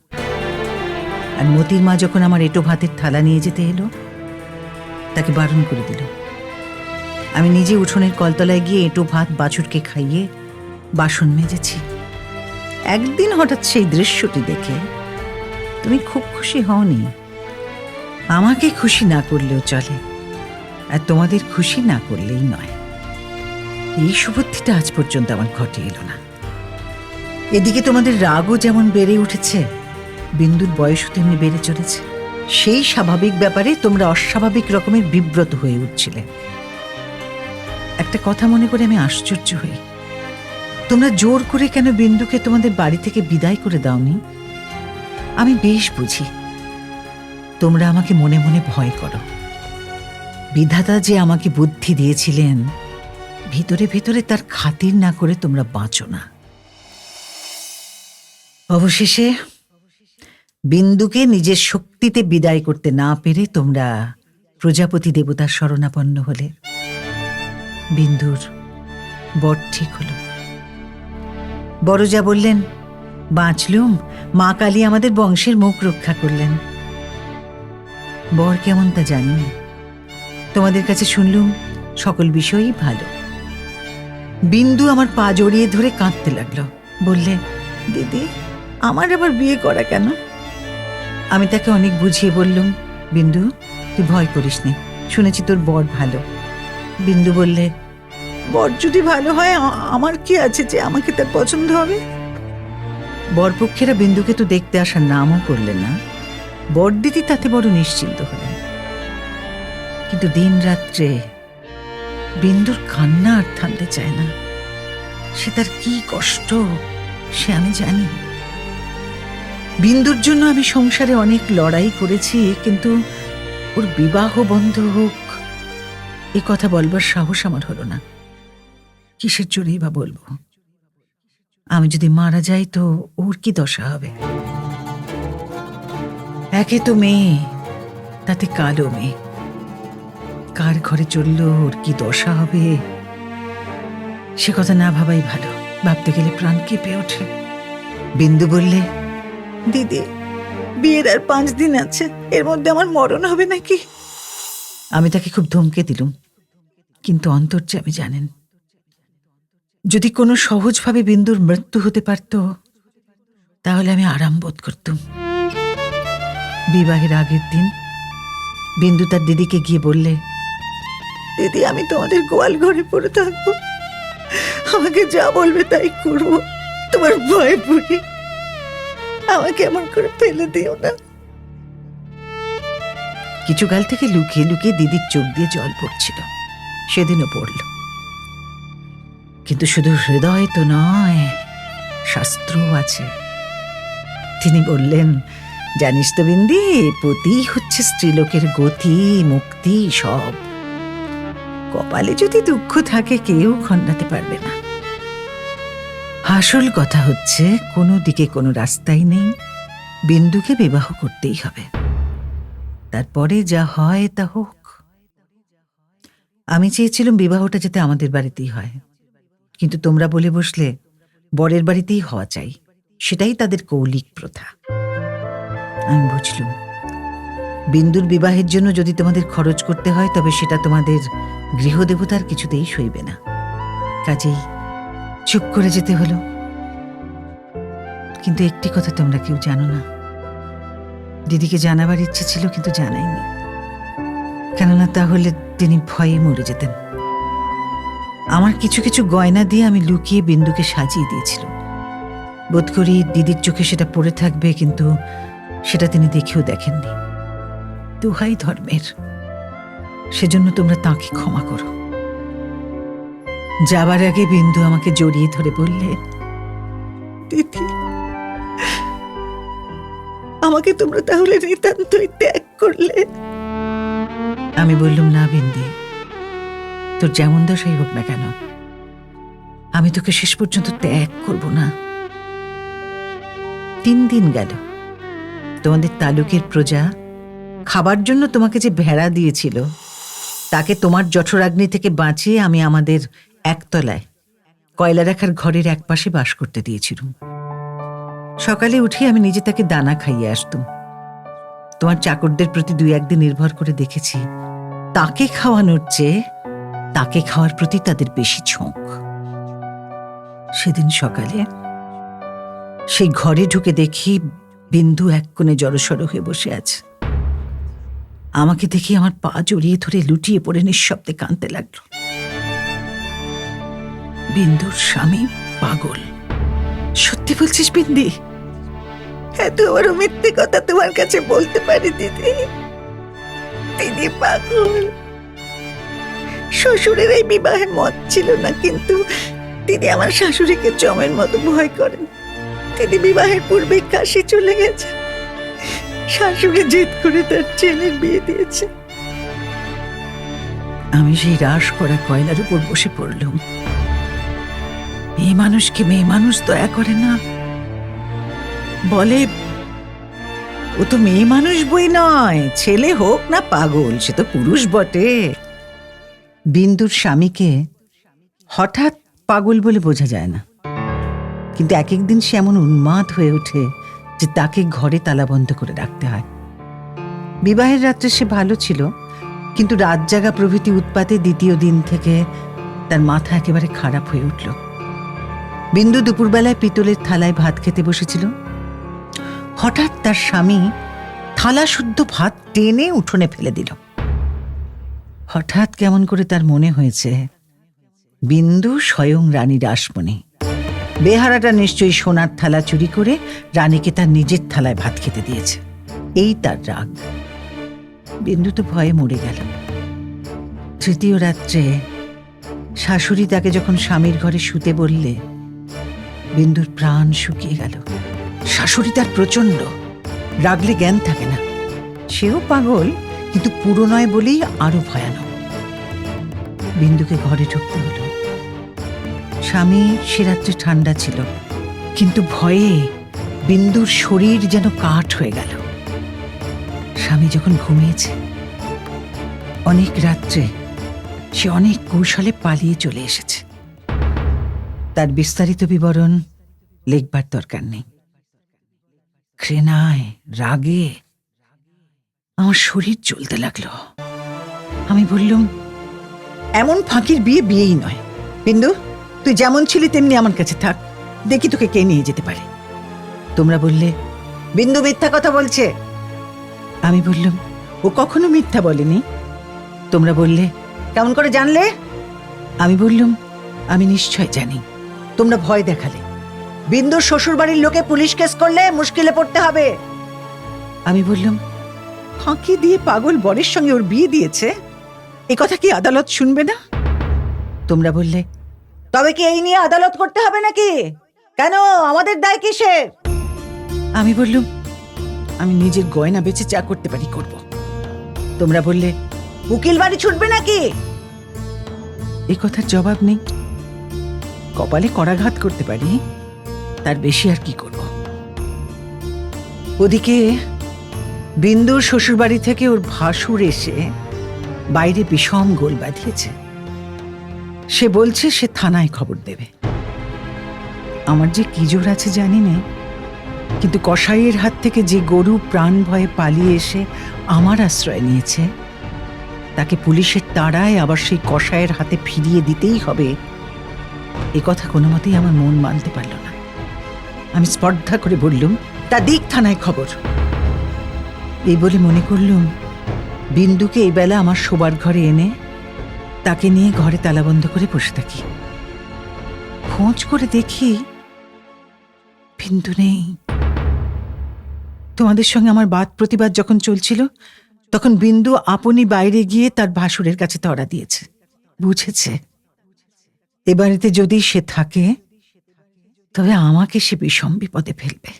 আর মতির মা যখন আমার এঁটো ভাতের থালা নিয়ে যেতে এলো, তাকে বারণ করে দিল। আমি নিজে উঠোনের কলতলায় গিয়ে এঁটো ভাত বাছুরকে খাইয়ে বাসন মেজেছি। একদিন হঠাৎ সেই দৃশ্যটি দেখে তুমি খুব খুশি হওনি। আমাকে খুশি না করলেও চলে, আর তোমাদের খুশি না করলেই নয়। এই সুবুদ্ধিটা আজ পর্যন্ত আমার ঘটে এলো না। এদিকে তোমাদের রাগও যেমন বেড়ে উঠেছে, বিন্দুর বয়সও তেমনি বেড়ে চলেছে। সেই স্বাভাবিক ব্যাপারে তোমরা অস্বাভাবিক রকমের বিব্রত হয়ে উঠছিলে। একটা কথা মনে করে আমি আশ্চর্য হই, তোমরা জোর করে কেন বিন্দুকে তোমাদের বাড়ি থেকে বিদায় করে দাওনি? আমি বেশ বুঝি তোমরা আমাকে মনে মনে ভয় করো। বিধাতা যে আমাকে বুদ্ধি দিয়েছিলেন, ভিতরে ভিতরে তার খাতির না করে তোমরা বাঁচো না। অবশেষে বিন্দুকে নিজের শক্তিতে বিদায় করতে না পেরে তোমরা প্রজাপতি দেবতার শরণাপন্ন হলে। বিন্দুর বর ঠিক হলো। বড় যা বললেন, বাঁচলুম, মা কালী আমাদের বংশের মুখ রক্ষা করলেন। বর কেমন তা জানি না, তোমাদের কাছে শুনলুম সকল বিষয়ই ভালো। বিন্দু আমার পা জড়িয়ে ধরে কাঁদতে লাগলো, বললে, দিদি, আমার আবার বিয়ে করা কেন? আমি তাকে অনেক বুঝিয়ে বললুম, বিন্দু, তুই ভয় করিস নে, শুনেছি তোর বর ভালো। বিন্দু বললে, বর যদি ভালো হয় আমার কি আছে যে আমাকে তার পছন্দ হবে? বরপক্ষেরা বিন্দুকে তো দেখতে আসার নামও করলেন না। বরদিদি তাতে বড় নিশ্চিন্ত হলেন। কিন্তু দিন রাত্রে বিন্দুর কান্না আর থামতে চায় না। সে তার কি কষ্ট সে আমি জানি। বিন্দুর জন্য আমি সংসারে অনেক লড়াই করেছি, কিন্তু ওর বিবাহ বন্ধ হোক এ কথা বলবার সাহস আমার হলো না। কিসের জোরেই বা বলবো? আমি যদি মারা যাই তো ওর কি দশা হবে? একে তো মেয়ে, তাতে কালো মেয়ে, কার ঘরে চললো ওর কি দশা হবে সে কথা না ভাবাই ভালো। ভাবতে গেলে প্রাণ কেঁপে ওঠে। বিন্দু বললে, দিদি বিয়ের আর 5 দিন আছে, এর মধ্যে আমার মরণ হবে নাকি? আমি তাকে খুব ধমকে দিলুম, কিন্তু অন্তর্যামী জানেন, যদি কোনো সহজভাবে বিন্দুর মৃত্যু হতে পারত তাহলে আমি আরাম বোধ করতুম। বিবাহের আগের দিন বিন্দু তার দিদিকে গিয়ে বললে, দিদি আমি তোমাদের গোয়াল ঘরে পড়ে থাকবো, আমাকে যা বলবে তাই করবো, তোমার ভয়ে পড়ি, আমাকে এমন করে ফেলে দিও না। কিছু কাল থেকে লুকিয়ে লুকিয়ে দিদির চোখ দিয়ে জল পড়ছিল, সেদিনও পড়ল। কিন্তু শুধু হৃদয় তো নয়, শাস্ত্রও আছে। তিনি বললেন, জানিস তো বিন্দি, পতি হচ্ছে স্ত্রীলোকের গতি, মুক্তি, সব। কপালে যদি দুঃখ থাকে কেউ খণ্ডাতে পারবে না। আসল কথা হচ্ছে কোনো দিকে কোনো রাস্তাই নেই, বিন্দুকে বিবাহ করতেই হবে, তারপরে যা হয় তা হোক। আমি চেয়েছিলাম বিবাহটা যাতে আমাদের বাড়িতেই হয়, কিন্তু তোমরা বলে বসলে বরের বাড়িতেই হওয়া চাই, সেটাই তাদের কৌলিক প্রথা। আমি বুঝলুম, বিন্দুর বিবাহের জন্য যদি তোমাদের খরচ করতে হয় তবে সেটা তোমাদের গৃহদেবতার কিছুতেই সইবে না, কাজেই চুপ করে যেতে হলো। কিন্তু একটি কথা তোমরা কেউ জানো না, দিদিকে জানাবার ইচ্ছে ছিল কিন্তু জানাইনি, কেননা তাহলে তিনি ভয়ে মরে যেতেন। আমার কিছু কিছু গয়না দিয়ে আমি লুকিয়ে বিন্দুকে সাজিয়ে দিয়েছিলাম, বোধ করি দিদির চোখে সেটা পড়ে থাকবে, কিন্তু সেটা তিনি দেখেও দেখেননি। দোহাই ধর্মের, সেজন্য তোমরা তাঁকে ক্ষমা করো। যাবার আগে বিন্দু আমাকে জড়িয়ে ধরে বললে, দিদি আমাকে তোমরা তাহলে নিতান্তই ত্যাগ করলে? আমি বললুম, না বিন্দি, তোর যেমন দশাই হোক না কেন আমি তোকে শেষ পর্যন্ত ত্যাগ করব না। 3 দিন গেল, তোমাদের তালুকের প্রজা খাবার জন্য তোমাকে যে ভেড়া দিয়েছিল তাকে তোমার জঠরাগ্নি থেকে বাঁচিয়ে আমি আমাদের একতলায় কয়লা রাখার ঘরের একপাশে বাস করতে দিয়েছিলাম। সকালে উঠে আমি নিজে তাকে দানা খাইয়ে আসতুম। তোমার চাকরদের প্রতি 2-1 দিন নির্ভর করে দেখেছি, তাকে খাওয়ানোর চেয়ে তাকে খাওয়ার প্রতি তাদের বেশি ঝোঁক। সেদিন সকালে সেই ঘরে ঢুকে দেখি বিন্দু এক কোণে জড়সড় হয়ে বসে আছে। আমাকে দেখি আমার পা জড়িয়ে ধরে লুটিয়ে পড়ে নিঃশব্দে কাঁদতে লাগলো। বিন্দুর স্বামী পাগল। সত্যি বলছিস বিন্দি? এত বড় মিথ্যে কথা তোমার কাছে বলতে পারি দিদি? দিদি পাগল। শ্বশুরের এই বিবাহে মত ছিল না, কিন্তু দিদি আমার শাশুড়িকে জমের মতো ভয় করেন। দিদি বিবাহের পূর্বে কাশি চলে গেছে, শাশুড়ি জেদ করে তার ছেলের বিয়ে দিয়েছে। আমি সেই রাস করা কয়লার উপর বসে পড়লাম। মেয়ে মানুষকে মেয়ে মানুষ দয়া করে না, বলে ও তো মেয়ে মানুষ বই নয়, ছেলে হোক না পাগল সে তো পুরুষ বটে। বিন্দুর স্বামীকে হঠাৎ পাগল বলে বোঝা যায় না, কিন্তু এক একদিন সে এমন উন্মাদ হয়ে ওঠে যে তাকে ঘরে তালাবন্ধ করে রাখতে হয়। বিবাহের রাত্রে সে ভালো ছিল, কিন্তু রাত জাগা প্রভৃতি উৎপাতে দ্বিতীয় দিন থেকে তার মাথা একেবারে খারাপ হয়ে উঠল। বিন্দু দুপুরবেলায় পিতলের থালায় ভাত খেতে বসেছিল, হঠাৎ তার স্বামী থালা শুদ্ধ ভাত টেনে উঠোনে ফেলে দিল। হঠাৎ কেমন করে তার মনে হয়েছে বিন্দু স্বয়ং রানী রাসমণি। বেহারাটা নিশ্চয়ই সোনার থালা চুরি করে রানীকে তার নিজের থালায় ভাত খেতে দিয়েছে, এই তার রাগ। বিন্দু তো ভয়ে মরে গেল। তৃতীয় রাত্রে শাশুড়ি তাকে যখন স্বামীর ঘরে শুতে বললে, বিন্দুর প্রাণ শুকিয়ে গেল। শাশুড়ি তার প্রচন্ড, রাগলে জ্ঞান থাকে না। সেও পাগল, কিন্তু পুরো নয় বলেই আরো ভয়ানক। বিন্দুকে ঘরে ঢুকতে হলো। স্বামী সে রাত্রে ঠান্ডা ছিল, কিন্তু ভয়ে বিন্দুর শরীর যেন কাঠ হয়ে গেল। স্বামী যখন ঘুমিয়েছে, অনেক রাত্রে সে অনেক কৌশলে পালিয়ে চলে এসেছে। তার বিস্তারিত বিবরণ লিখবার দরকার নেই। ঘৃণায়, রাগে আমার শরীর জ্বলতে লাগলো। আমি বললুম, এমন ফাঁকির বিয়ে বিয়েই নয়। বিন্দু, তুই যেমন ছিলি তেমনি আমার কাছে থাক, দেখি তোকে কে নিয়ে যেতে পারে। তোমরা বললে বিন্দু মিথ্যা কথা বলছে। আমি বললাম, ও কখনো মিথ্যা বলেনি। তোমরা বললে, কেমন করে জানলে? আমি বললুম, আমি নিশ্চয় জানি। তোমরা ভয় দেখালে। বিন্দুর শ্বশুর বাড়ির লোকে পুলিশ কেস করলে মুশকিলে পড়তে হবে। আমি বললাম, ফাঁকি দিয়ে পাগল বরের সঙ্গে ওর বিয়ে দিয়েছে, এ কথা কি আদালত শুনবে না? তোমরা বললে, তবে কি এই নিয়ে আদালত করতে হবে নাকি? কেন, আমাদের দায় কিসের? আমি বললুম, আমি নিজের গয়না বেচে যা করতে পারি করব। তোমরা বললে, উকিল বাড়ি ছুটবে নাকি? এই কথার জবাব নেই। কপালে করাঘাত করতে পারি, তার বেশি আর কি করব। ওদিকে বিন্দুর শ্বশুরবাড়ি থেকে ওর ভাসুর এসে বাইরে বিষম গোল বাঁধিয়েছে। সে বলছে সে থানায় খবর দেবে। আমার যে কি জোর আছে জানি না, কিন্তু কসাইয়ের হাত থেকে যে গরু প্রাণ ভয়ে পালিয়ে এসে আমার আশ্রয় নিয়েছে, তাকে পুলিশের তাড়ায় আবার সেই কসাইয়ের হাতে ফিরিয়ে দিতেই হবে, এ কথা কোনো মতেই আমার মন মানতে পারল না। আমি স্পর্ধা করে বললুম, তা দিক থানায় খবর। এই বলে মনে করলুম, বিন্দুকে এই বেলা আমার শোবার ঘরে এনে তাকে নিয়ে ঘরে তালাবন্ধ করে বসে থাকি। খোঁজ করে দেখি বিন্দু নেই। তোমাদের সঙ্গে আমার বাদ প্রতিবাদ যখন চলছিল, তখন বিন্দু আপনি বাইরে গিয়ে তার ভাসুরের কাছে ধরা দিয়েছে। বুঝেছে এ বাড়িতে যদি সে থাকে, তবে আমাকে সে বিষম বিপদে ফেলবে।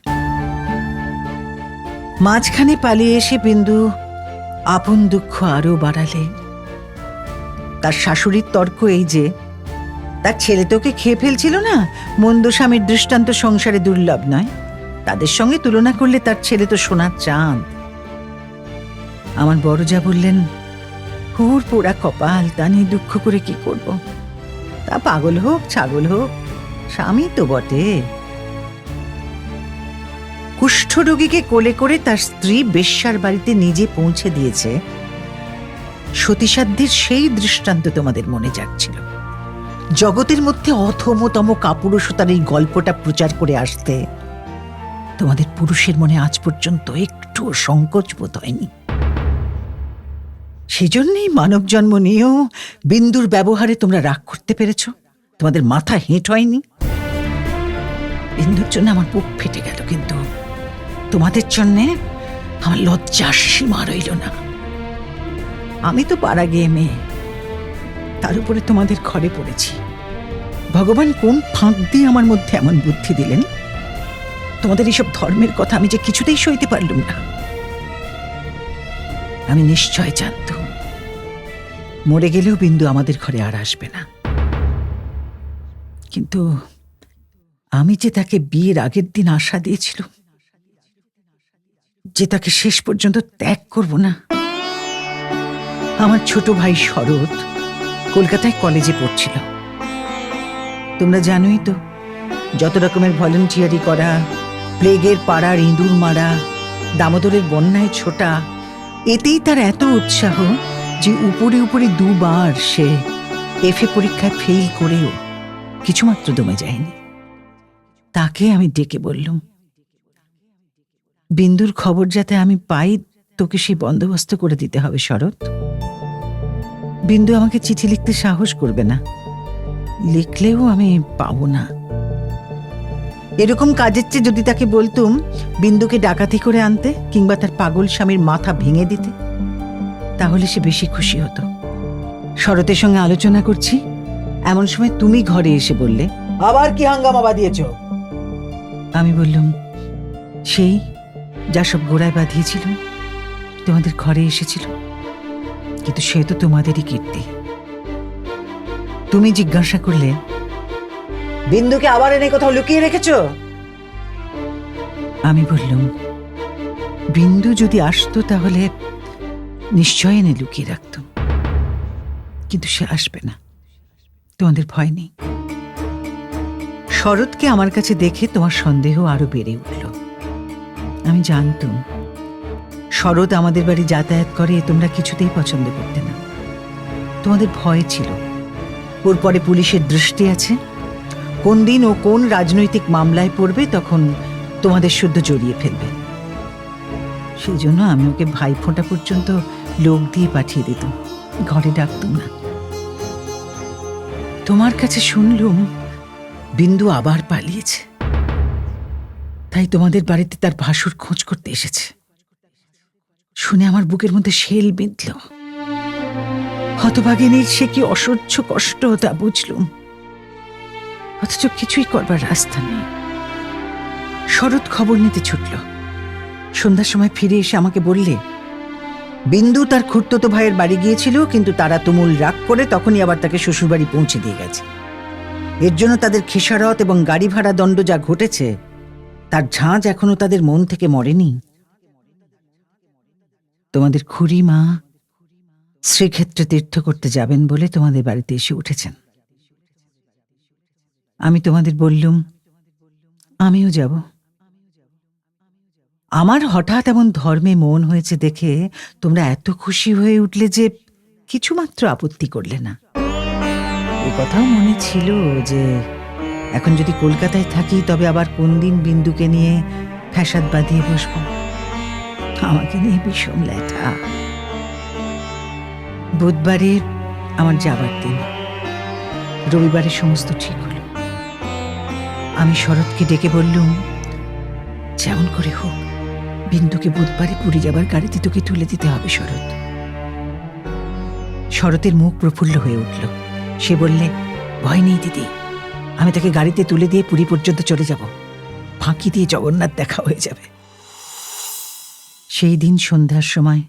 মাঝখানে পালিয়ে এসে বিন্দু আপন দুঃখ আরো বাড়ালে। তার শাশুড়ির তর্ক এই যে, তার ছেলে তোকে খেয়ে ফেলছিল না, মন্দ স্বামীর দৃষ্টান্ত সংসারে দুর্লভ নয়, তাদের সঙ্গে তুলনা করলে তার ছেলে তো সোনার চাঁদ। আমার বড় যা বললেন, হুর পোড়া কপাল, তা নিয়ে দুঃখ করে কি করব? তা পাগল হোক ছাগল হোক, স্বামী তো বটে। কুষ্ঠরোগীকে কোলে করে তার স্ত্রী বেশ্যার বাড়িতে নিজে পৌঁছে দিয়েছে, সতীসাধ্যের সেই দৃষ্টান্ত তোমাদের মনে যাচ্ছিল। জগতের মধ্যে অথমতম কাপুরুষতার এই গল্পটা প্রচার করে আসতে তোমাদের পুরুষের মনে আজ পর্যন্ত একটু সংকোচ বোধ হয়নি। সেজন্যই মানব জন্ম নিয়েও বিন্দুর ব্যবহারে তোমরা রাগ করতে পেরেছ, তোমাদের মাথা হেঁট হয়নি। বিন্দুর জন্য আমার বুক ফেটে গেল, কিন্তু তোমাদের জন্যে আমার লজ্জার সীমা রইল না। আমি তো পাড়া গিয়ে মেয়ে, তার উপরে তোমাদের ঘরে পড়েছি। ভগবান কোন ফাঁক দিয়ে আমার মধ্যে এমন বুদ্ধি দিলেন, তোমাদের এইসব ধর্মের কথা আমি যে কিছুতেই সইতে পারলুম না। আমি নিশ্চয় জানত মরে গেলেও বিন্দু আমাদের ঘরে আর আসবে না, কিন্তু আমি যে তাকে বিয়ের আগের দিন আশা দিয়েছিল যে তাকে শেষ পর্যন্ত ত্যাগ করব না। আমার ছোট ভাই শরৎ কলকাতায় কলেজে পড়ছিল। তোমরা জানোই তো, যত রকমের ভলেন্টিয়ারি করা, প্লেগের পাড়ার ইঁদুর মারা, দামোদরের বন্যায় ছোটা, এতেই তার এত উৎসাহ যে উপরে উপরে দুবার সে এফএ পরীক্ষায় ফেল করেও কিছুমাত্র দমে যায়নি। তাকে আমি ডেকে বললুম, বিন্দুর খবর যাতে আমি পাই, তোকে সেই বন্দোবস্ত করে দিতে হবে শরৎ। বিন্দু আমাকে চিঠি লিখতে সাহস করবে না, লিখলেও আমি পাবো না। এরকম কাজের চেয়ে যদি তাকে বলতুম বিন্দুকে ডাকাতি করে আনতে, কিংবা তার পাগল স্বামীর মাথা ভেঙে দিতে, তাহলে সে বেশি খুশি হতো। শরতের সঙ্গে আলোচনা করছি, এমন সময় তুমি ঘরে এসে বললে, আবার কি হাঙ্গামা বাঁধিয়েছ? আমি বললুম, সেই যা সব গোড়ায় বাঁধিয়েছিল তোমাদের ঘরে এসেছিল, কিন্তু সে তো তোমাদেরই কীর্তি। তুমি জিজ্ঞাসা করলে, বিন্দুকে আবার এনে কোথাও লুকিয়ে রেখেছো? আমি বললাম, বিন্দু যদি আসতো তাহলে নিশ্চয় এনে লুকিয়ে রাখতাম, কিন্তু সে আসবে না, তোমাদের ভয় নেই। শরৎকে আমার কাছে দেখে তোমার সন্দেহ আরো বেড়ে উঠল। আমি জানতাম শরৎ আমাদের বাড়ি যাতায়াত করে, তোমরা কিছুতেই পছন্দ করতে না। তোমাদের ভয় ছিল ওর পরে পুলিশের দৃষ্টি আছে, কোন দিন ও কোন রাজনৈতিক মামলায় পড়বে তখন তোমাদের শুদ্ধ জড়িয়ে ফেলবে। সেই জন্য আমি ওকে ভাইফোঁটা পর্যন্ত লোক দিয়ে পাঠিয়ে দিতাম, ঘরে ডাকতাম না। তোমার কাছে শুনলুম বিন্দু আবার পালিয়েছে, তাই তোমাদের বাড়িতে তার ভাসুর খোঁজ করতে এসেছে। শুনে আমার বুকের মধ্যে শেল বিঁধল। হতভাগিনীর সে কি অসহ্য কষ্ট তা বুঝলুম, অথচ কিছুই করবার রাস্তা নেই। শরৎ খবর নিতে ছুটল। সন্ধ্যার সময় ফিরে এসে আমাকে বললে, বিন্দু তার খুড়তুতো ভাইয়ের বাড়ি গিয়েছিল, কিন্তু তারা তুমুল রাগ করে তখনই আবার তাকে শ্বশুরবাড়ি পৌঁছে দিয়ে গেছে। এর জন্য তাদের খেসারত এবং গাড়ি ভাড়া দণ্ড যা ঘটেছে তার ঝাঁজ এখনো তাদের মন থেকে মরেনি। তোমাদের খুড়ি মা শ্রীক্ষেত্রে তীর্থ করতে যাবেন বলে তোমাদের বাড়িতে এসে উঠেছেন। আমি তোমাদের বললুম, আমিও যাব। আমার হঠাৎ এমন ধর্মে মন হয়েছে দেখে তোমরা এত খুশি হয়ে উঠলে যে কিছুমাত্র আপত্তি করলে না। এ কথাও মনে ছিল যে এখন যদি কলকাতায় থাকি তবে আবার কোন দিন বিন্দুকে নিয়ে ফ্যাসাদ বাঁধিয়ে বসবো। আমাকে নিয়ে বিষম লেঠা। বুধবারে আমার যাবার দিন, রবিবারে সমস্ত ঠিক হলো। আমি শরৎকে ডেকে বললুম, যেমন করে হোক বিন্দুকে বুধবারে পুরী যাবার গাড়িতে তোকে তুলে দিতে হবে শরৎ। শরতের মুখ প্রফুল্ল হয়ে উঠল। সে বললে, ভয় নেই দিদি, আমি তাকে গাড়িতে তুলে দিয়ে পুরী পর্যন্ত চলে যাব, ফাঁকি দিয়ে জগন্নাথ দেখা হয়ে যাবে। সেই দিন সন্ধ্যার সময়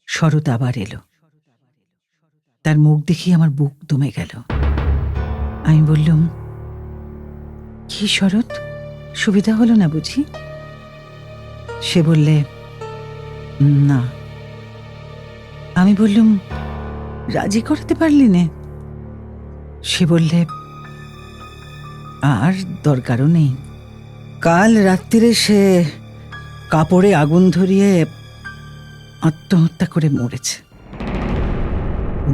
শরৎ আবার এলো। তার মুখ দেখে আমার বুক দমে গেল। আমি বললুম, কি শরৎ, সুবিধা হলো না বুঝি? সে বললে, না। আমি বললুম, রাজি করাতে পারলি নে? সে বললে, আর দরকারও নেই। কাল রাত্রিরে সে কাপড়ে আগুন ধরিয়ে আত্মহত্যা করে মরেছে।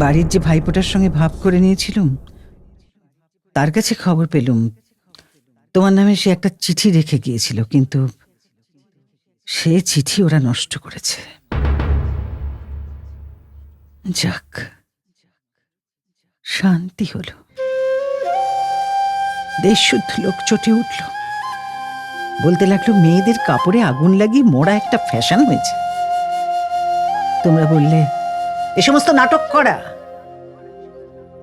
বাড়ির যে ভাইপোটার সঙ্গে ভাব করে নিয়েছিলুম তার কাছে খবর পেলুম তোমার নামে সে একটা চিঠি রেখে গিয়েছিল, কিন্তু সে চিঠি ওরা নষ্ট করেছে। যাক, শান্তি হলো। দেশ শুদ্ধ লোক চটে উঠল, বলতে লাগলো মেয়েদের কাপড়ে আগুন লাগিয়ে মরা একটা ফ্যাশন হয়েছে। তোমরা বললে এ সমস্ত নাটক করা।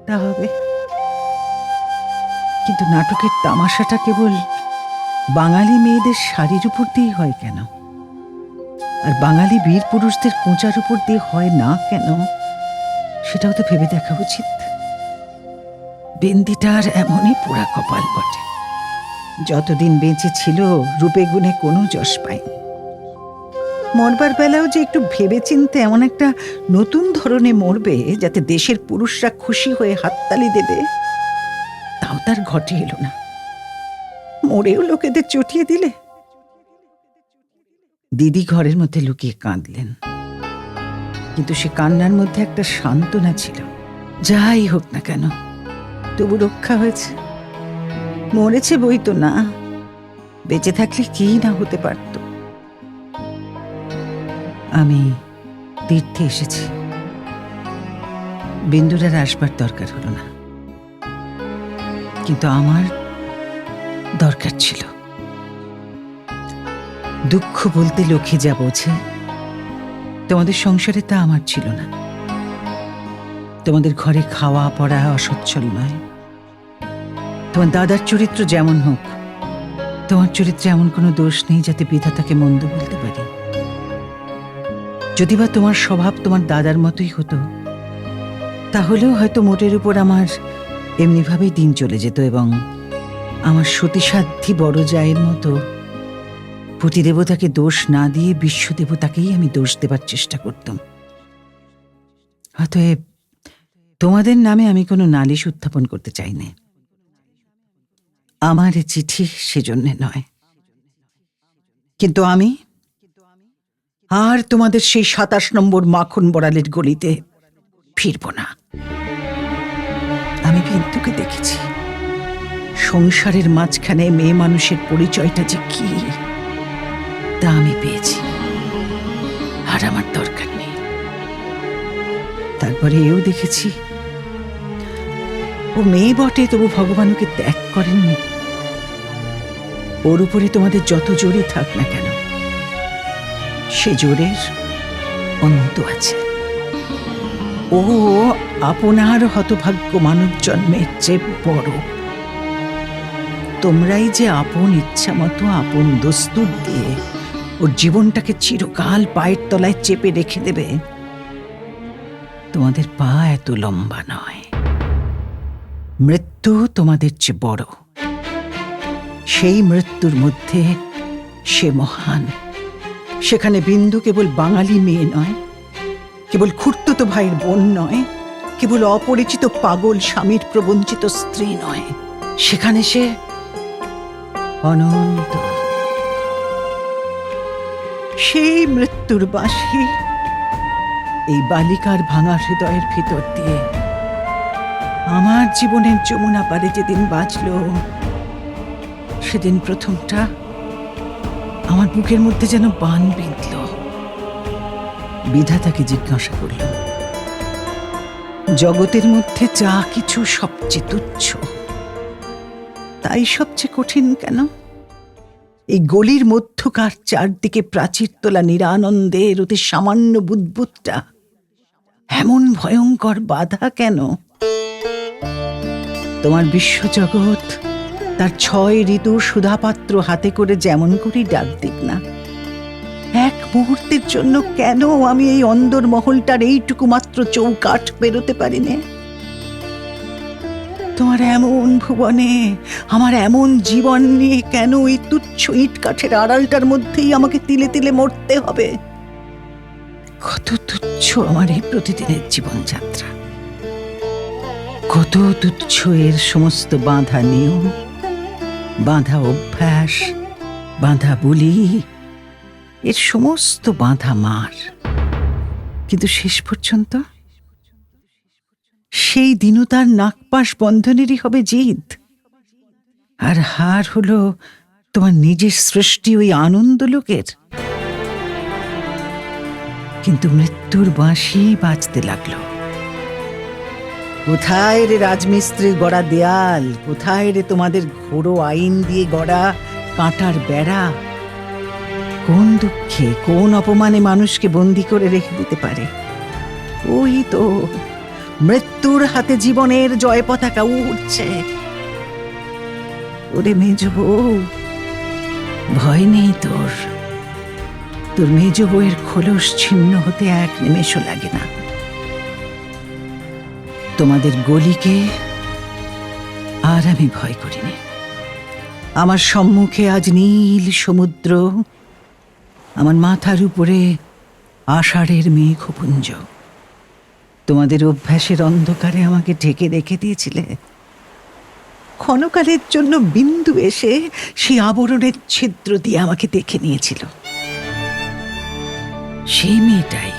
তা হবে, কিন্তু নাটকের তামাশাটা কেবল বাঙালি মেয়েদের শাড়ির উপর দিয়ে হয় কেন, আর বাঙালি বীর পুরুষদের কোঁচার উপর দিয়ে হয় না কেন, সেটাও তো ভেবে দেখা উচিত। বিন্দিটার এমনই পোড়া কপাল বটে, যতদিন বেঁচে ছিল রূপে গুণে কোনো যশ পায়নি। মরবার বেলাও যে একটু ভেবে চিনতে এমন একটা নতুন ধরনে মরবে যাতে দেশের পুরুষরা খুশি হয়ে হাততালি দেবে, তাও তার ঘটে এলো না। মরেও লোকেদের চটিয়ে দিলে। দিদি ঘরের মধ্যে লুকিয়ে কাঁদলেন, কিন্তু সে কান্নার মধ্যে একটা সান্ত্বনা ছিল। যাই হোক না কেন, তবু রক্ষা হয়েছে। মরেছে বই তো না, বেঁচে থাকলে কি না হতে পারত। আমি তীর্থে এসেছি, বিন্দুর আর আসবার দরকার হলো না, কিন্তু আমার দরকার ছিল। দুঃখ বলতে লোকে যা বোঝে, তোমাদের সংসারে তা আমার ছিল না। তোমাদের ঘরে খাওয়া পড়া অসচ্ছল নয়। তোমার দাদার চরিত্র যেমন হোক, তোমার চরিত্রে এমন কোনো দোষ নেই যাতে বিধাতাকে মন্দ বলতে পারি। যদি বা তোমার স্বভাব তোমার দাদার মতোই হতো, তাহলেও হয়তো মোটের উপর আমার এমনিভাবেই দিন চলে যেত এবং আমার সতীসাধ্যী বড় জায়ের মতো পতিদেবতাকে দোষ না দিয়ে বিশ্বদেবতাকেই আমি দোষ দেবার চেষ্টা করতাম। অতএব তোমাদের নামে আমি কোনো নালিশ উত্থাপন করতে চাই না। আমার এ চিঠি সেজন্যে নয়, কিন্তু আমি আর তোমাদের সেই 27 নম্বর মাখন বড়ালের গলিতে ফিরব না। আমি বিন্দুকে দেখেছি, সংসারের মাঝখানে মেয়ে মানুষের পরিচয়টা যে কি তা আমি পেয়েছি, আর আমার দরকার নেই। তারপরে এও দেখেছি, ও মেয়ে বটে, তবু ভগবান ওকে ত্যাগ করেননি। ওর উপরে তোমাদের যত জোরই থাক না কেন, সে জোরের অন্ত আছে। ও আপনার হতভাগ্য মানব জন্মের চেয়ে বড়। তোমরাই যে আপন ইচ্ছা মতো আপন দস্তুর দিয়ে ওর জীবনটাকে চিরকাল পায়ের তলায় চেপে রেখে দেবে, তোমাদের পা এত লম্বা নয়। মৃত্যু তোমাদের চেয়ে বড়। সেই মৃত্যুর মধ্যে সে মহান। সেখানে বিন্দু কেবল বাঙালি মেয়ে নয়, কেবল খুড়তুতো ভাইয়ের বোন নয়, কেবল অপরিচিত পাগল স্বামীর প্রবঞ্চিত স্ত্রী নয়, সেখানে সে অনন্ত। সেই মৃত্যুর বাঁশি এই বালিকার ভাঙা হৃদয়ের ভিতর দিয়ে আমার জীবনের যমুনা পারে যেদিন বাজল, সেদিন প্রথমটা আমার বুকের মধ্যে যেন বান বিঁধল। বিধাতাকে জিজ্ঞাসা করলাম, জগতের মধ্যে যা কিছু সবচেয়ে তুচ্ছ, তাই সবচেয়ে কঠিন কেন? এই গলির মধ্যকার চারদিকে প্রাচীর তোলা নিরানন্দের অতি সামান্য বুদ্বুদটা এমন ভয়ঙ্কর বাধা কেন? তোমার বিশ্বজগৎ তার 6 ঋতু সুধাপাত্র হাতে করে যেমন করি ডাক দিক না, এক মুহূর্তের জন্য কেন আমি এই অন্দর মহলটার এইটুকু মাত্র চৌকাঠ বেরোতে পারি না? তোমার এমন ভুবনে আমার এমন জীবন নিয়ে কেন এই তুচ্ছ ইট কাঠের আড়ালটার মধ্যেই আমাকে তিলে তিলে মরতে হবে? কত তুচ্ছ আমার এই প্রতিদিনের জীবনযাত্রা, কত তুচ্ছ এর সমস্ত বাঁধা নিয়ম, বাঁধা অভ্যাস, বাঁধা বুলি, এর সমস্ত বাঁধা মার। কিন্তু শেষ পর্যন্ত সেই দীনতার নাগপাশ বন্ধনেরই হবে জিত, আর হার হলো তোমার নিজের সৃষ্টি ওই আনন্দ লোকের। কিন্তু মৃত্যুর বাঁশি বাজতে লাগলো। কোথায় রে রাজমিস্ত্রির গড়া দেয়াল? কোথায় রে তোমাদের ঘোড়ো আইন দিয়ে গড়া কাঁটার বেড়া? কোন দুঃখে, কোন অপমানে মানুষকে বন্দি করে রেখে দিতে পারে? ওই তো মৃত্যুর হাতে জীবনের জয় পতাকা উঠছে। ওরে মেজ বউ, ভয় নেই তোর। তোর মেজ বউয়ের খোলস ছিন্ন হতে এক নিমেষও লাগে না। তোমাদের গলিকে আর আমি ভয় করি না। আমার সম্মুখে আজ নীল সমুদ্র, আমার মাথার উপরে আষাঢ়ের মেঘপুঞ্জ। তোমাদের অভ্যাসের অন্ধকারে আমাকে ঢেকে রেখে দিয়েছিলে। ক্ষণকালের জন্য বিন্দু এসে সেই আবরণের ছিদ্র দিয়ে আমাকে দেখে নিয়েছিল। সেই মেয়েটাই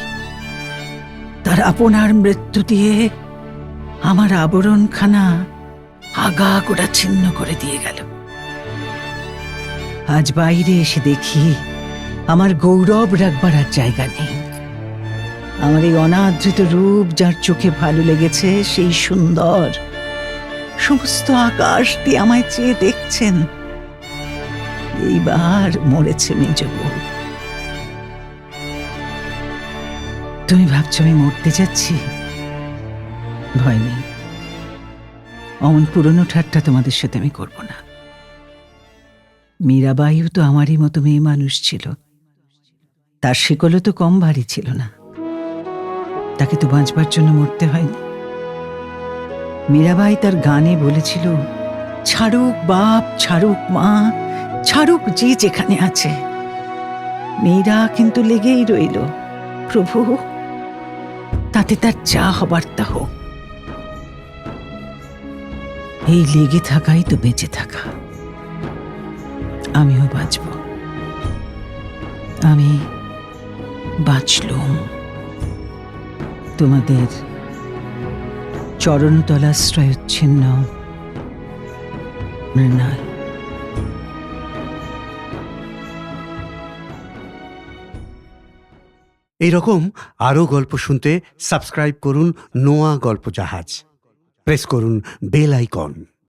তার আপনার মৃত্যু দিয়ে আমার আবরণখানা আগাগোড়া ছিন্ন করে দিয়ে গেল। আজ বাইরে এসে দেখি আমার গৌরব রাখবার আর জায়গা নেই। আমার এই অনাদৃত রূপ যার চোখে ভালো লেগেছে, সেই সুন্দর সমস্ত আকাশ দিয়ে আমায় চেয়ে দেখছেন। এইবার মরেছে মেজ বউ। তুমি ভাবছো আমি মরতে যাচ্ছি? ভয় নেই, অমন পুরনো ঠাট্টা তোমাদের সাথে আমি করব না। মীরাবাইও তো আমারই মতো মেয়ে মানুষ ছিল, তার শিকলও তো কম ভারী ছিল না, তাকে তো বাঁচবার জন্য মরতে হয়নি। মীরাবাই তার গানে বলেছিল, ছাড়ুক বাপ, ছাড়ুক মা, ছাড়ুক যে যেখানে আছে। মীরা কিন্তু লেগেই রইল, প্রভু তাতে তার যা হবার তা হোক। এই লেগে থাকাই তো বেঁচে থাকা। আমিও বাঁচব, আমি বাঁচলুম। তোমাদের চরণতলাশ্রয়োচ্ছিন্ন মৃণাল। এইরকম আরও গল্প শুনতে সাবস্ক্রাইব করুন নোয়া গল্প জাহাজ, প্রেস করুন বেল আইকন।